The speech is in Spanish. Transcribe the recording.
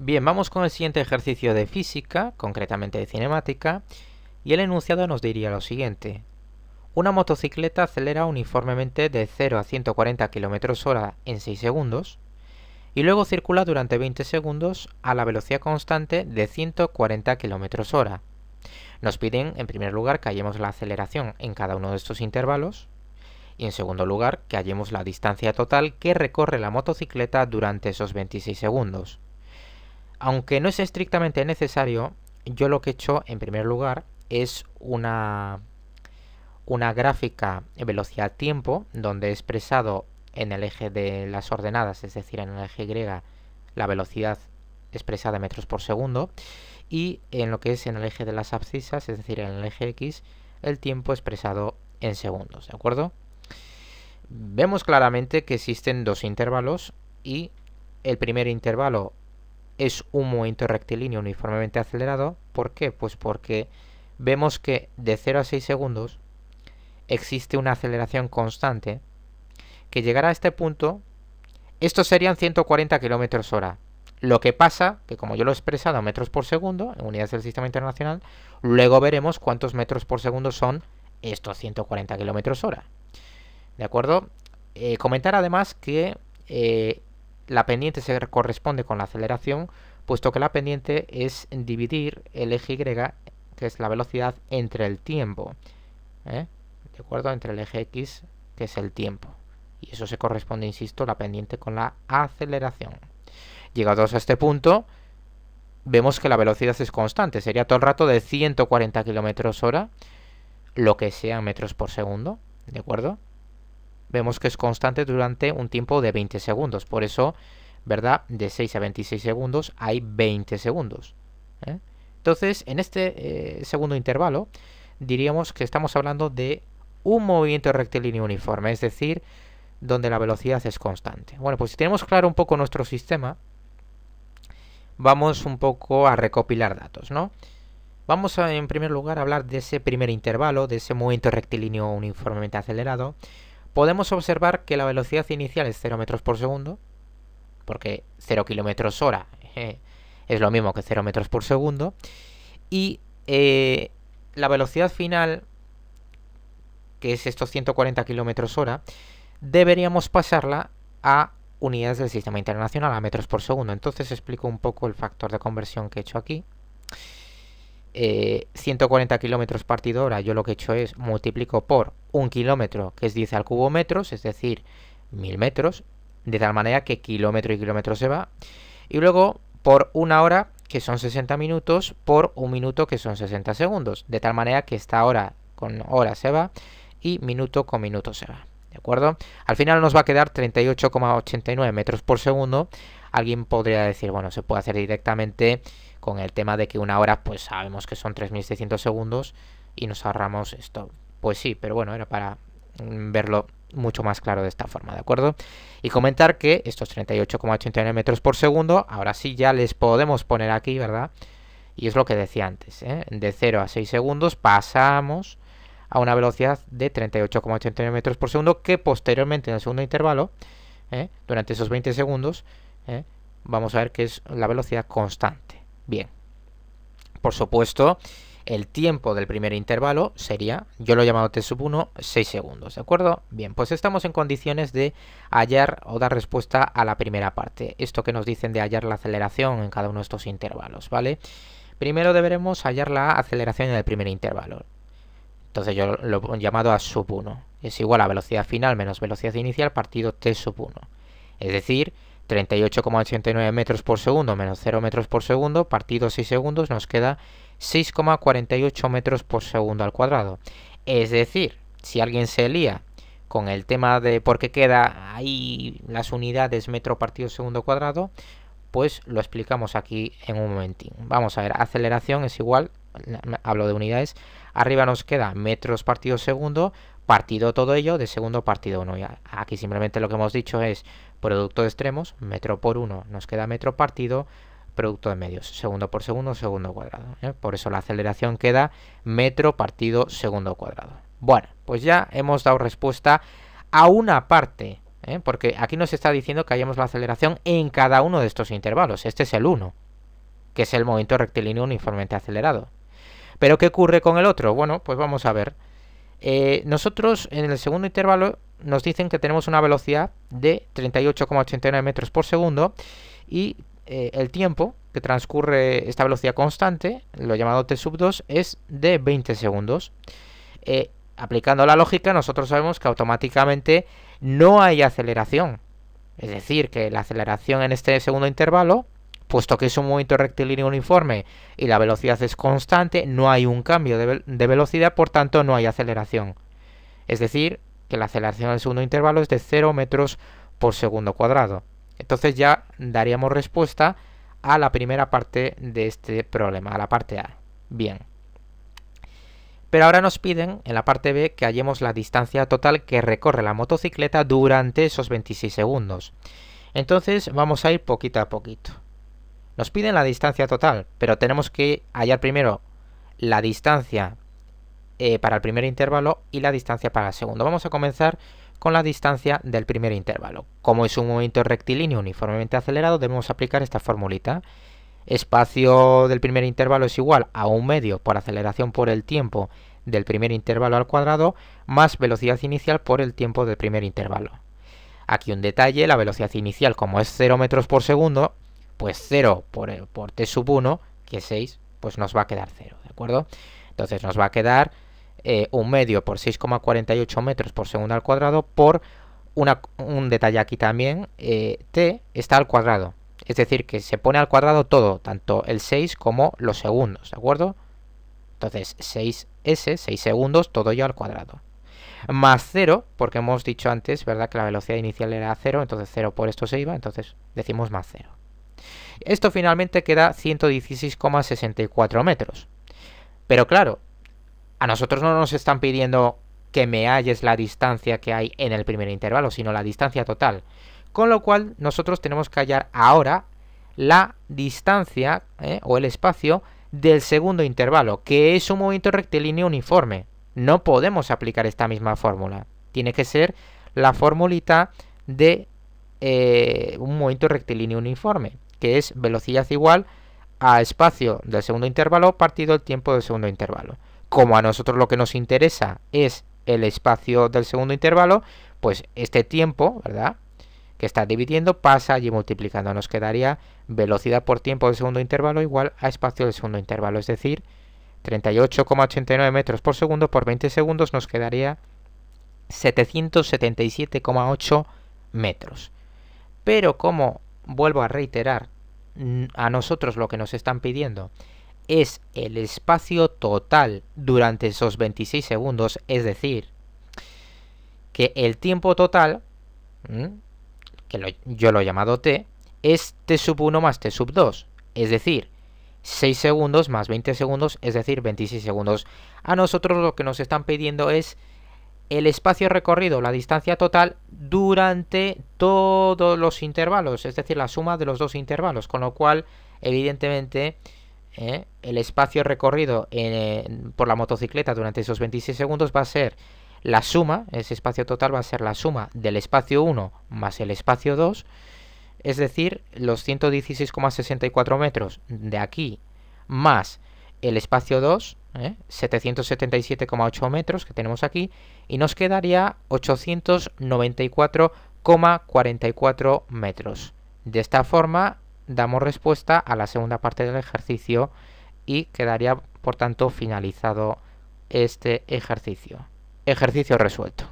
Bien, vamos con el siguiente ejercicio de física, concretamente de cinemática, y el enunciado nos diría lo siguiente. Una motocicleta acelera uniformemente de 0 a 140 km/h en 6 segundos y luego circula durante 20 segundos a la velocidad constante de 140 km/h. Nos piden, en primer lugar, que hallemos la aceleración en cada uno de estos intervalos y, en segundo lugar, que hallemos la distancia total que recorre la motocicleta durante esos 26 segundos. Aunque no es estrictamente necesario, yo lo que he hecho en primer lugar es una gráfica velocidad-tiempo donde he expresado en el eje de las ordenadas, es decir, en el eje Y, la velocidad expresada en metros por segundo y en lo que es en el eje de las abscisas, es decir, en el eje X, el tiempo expresado en segundos, ¿de acuerdo? Vemos claramente que existen dos intervalos y el primer intervalo es un movimiento rectilíneo uniformemente acelerado. ¿Por qué? Pues porque vemos que de 0 a 6 segundos existe una aceleración constante que llegará a este punto. Estos serían 140 km/h. Lo que pasa, que como yo lo he expresado en metros por segundo, en unidades del sistema internacional, luego veremos cuántos metros por segundo son estos 140 km/h. ¿De acuerdo? Comentar además que la pendiente se corresponde con la aceleración, puesto que la pendiente es dividir el eje Y, que es la velocidad, entre el tiempo. ¿De acuerdo? Entre el eje X, que es el tiempo. Y eso se corresponde, insisto, la pendiente con la aceleración. Llegados a este punto, vemos que la velocidad es constante. Sería todo el rato de 140 km/h, lo que sea metros por segundo. ¿De acuerdo? Vemos que es constante durante un tiempo de 20 segundos. Por eso, ¿verdad? De 6 a 26 segundos hay 20 segundos. Entonces, en este segundo intervalo, diríamos que estamos hablando de un movimiento rectilíneo uniforme, es decir, donde la velocidad es constante. Bueno, pues si tenemos claro un poco nuestro sistema, vamos un poco a recopilar datos, ¿no? Vamos a, en primer lugar, a hablar de ese primer intervalo, de ese movimiento rectilíneo uniformemente acelerado. Podemos observar que la velocidad inicial es 0 metros por segundo, porque 0 km/h es lo mismo que 0 metros por segundo, y la velocidad final, que es estos 140 km/h, deberíamos pasarla a unidades del sistema internacional, a metros por segundo. Entonces explico un poco el factor de conversión que he hecho aquí. 140 kilómetros partido hora, yo lo que he hecho es multiplico por 1 kilómetro, que es 10 al cubo metros, es decir, 1000 metros, de tal manera que kilómetro y kilómetro se va, y luego por una hora, que son 60 minutos, por un minuto, que son 60 segundos, de tal manera que esta hora con hora se va y minuto con minuto se va, ¿de acuerdo? Al final nos va a quedar 38,89 metros por segundo. Alguien podría decir, bueno, se puede hacer directamente con el tema de que una hora, pues sabemos que son 3600 segundos y nos ahorramos esto. Pues sí, pero bueno, era para verlo mucho más claro de esta forma, ¿de acuerdo? Y comentar que estos 38,89 metros por segundo, ahora sí ya les podemos poner aquí, ¿verdad? Y es lo que decía antes, de 0 a 6 segundos pasamos a una velocidad de 38,89 metros por segundo, que posteriormente en el segundo intervalo, durante esos 20 segundos, vamos a ver que es la velocidad constante. Bien, por supuesto, el tiempo del primer intervalo sería, yo lo he llamado t1, 6 segundos, ¿de acuerdo? Bien, pues estamos en condiciones de hallar o dar respuesta a la primera parte. Esto que nos dicen de hallar la aceleración en cada uno de estos intervalos, ¿vale? Primero deberemos hallar la aceleración en el primer intervalo. Entonces yo lo he llamado a sub 1. Es igual a velocidad final menos velocidad inicial partido t sub 1. Es decir, 38,89 metros por segundo menos 0 metros por segundo partido 6 segundos nos queda 6,48 metros por segundo al cuadrado. Es decir, si alguien se lía con el tema de por qué queda ahí las unidades metro partido segundo cuadrado, pues lo explicamos aquí en un momentín. Vamos a ver, aceleración es igual, hablo de unidades, arriba nos queda metros partido segundo, partido todo ello de segundo partido 1. Aquí simplemente lo que hemos dicho es producto de extremos, metro por 1 nos queda metro partido, producto de medios, segundo por segundo, segundo cuadrado. Por eso la aceleración queda metro partido segundo cuadrado. Bueno, pues ya hemos dado respuesta a una parte, porque aquí nos está diciendo que hallemos la aceleración en cada uno de estos intervalos. Este es el 1, que es el movimiento rectilíneo uniformemente acelerado. ¿Pero qué ocurre con el otro? Bueno, pues vamos a ver. Nosotros en el segundo intervalo nos dicen que tenemos una velocidad de 38,89 metros por segundo y el tiempo que transcurre esta velocidad constante, lo llamado t sub 2, es de 20 segundos. Aplicando la lógica, nosotros sabemos que automáticamente no hay aceleración. Es decir, que la aceleración en este segundo intervalo, puesto que es un movimiento rectilíneo uniforme y la velocidad es constante, no hay un cambio de velocidad, por tanto no hay aceleración. Es decir, que la aceleración del segundo intervalo es de 0 metros por segundo cuadrado. Entonces ya daríamos respuesta a la primera parte de este problema, a la parte A. Bien. Pero ahora nos piden, en la parte B, que hallemos la distancia total que recorre la motocicleta durante esos 26 segundos. Entonces vamos a ir poquito a poquito. Nos piden la distancia total, pero tenemos que hallar primero la distancia para el primer intervalo y la distancia para el segundo. Vamos a comenzar con la distancia del primer intervalo. Como es un movimiento rectilíneo uniformemente acelerado, debemos aplicar esta formulita. Espacio del primer intervalo es igual a 1 medio por aceleración por el tiempo del primer intervalo al cuadrado, más velocidad inicial por el tiempo del primer intervalo. Aquí un detalle, la velocidad inicial, como es 0 metros por segundo, pues 0 por t sub 1, que es 6, pues nos va a quedar 0, ¿de acuerdo? Entonces nos va a quedar 1 medio por 6,48 metros por segundo al cuadrado por un detalle aquí también, t está al cuadrado. Es decir, que se pone al cuadrado todo, tanto el 6 como los segundos, ¿de acuerdo? Entonces 6s, 6 segundos, todo ello al cuadrado. Más 0, porque hemos dicho antes, ¿verdad?, que la velocidad inicial era 0, entonces 0 por esto se iba, entonces decimos más 0. Esto finalmente queda 116,64 metros. Pero claro, a nosotros no nos están pidiendo que me halles la distancia que hay en el primer intervalo, sino la distancia total. Con lo cual, nosotros tenemos que hallar ahora la distancia o el espacio del segundo intervalo, que es un movimiento rectilíneo uniforme. No podemos aplicar esta misma fórmula. Tiene que ser la formulita de un movimiento rectilíneo uniforme, que es velocidad igual a espacio del segundo intervalo partido el tiempo del segundo intervalo. Como a nosotros lo que nos interesa es el espacio del segundo intervalo, pues este tiempo, ¿verdad?, que está dividiendo pasa allí multiplicando. Nos quedaría velocidad por tiempo del segundo intervalo igual a espacio del segundo intervalo. Es decir, 38,89 metros por segundo por 20 segundos nos quedaría 777,8 metros. Pero como vuelvo a reiterar, a nosotros lo que nos están pidiendo es el espacio total durante esos 26 segundos, es decir, que el tiempo total, yo lo he llamado t, es t sub 1 más t sub 2, es decir, 6 segundos más 20 segundos, es decir, 26 segundos. A nosotros lo que nos están pidiendo es el espacio recorrido, la distancia total, durante todos los intervalos, es decir, la suma de los dos intervalos, con lo cual, evidentemente, el espacio recorrido por la motocicleta durante esos 26 segundos va a ser la suma, ese espacio total va a ser la suma del espacio 1 más el espacio 2, es decir, los 116,64 metros de aquí más el espacio 2, 777,8 metros que tenemos aquí, y nos quedaría 894,44 metros. De esta forma damos respuesta a la segunda parte del ejercicio y quedaría, por tanto, finalizado este ejercicio. Ejercicio resuelto.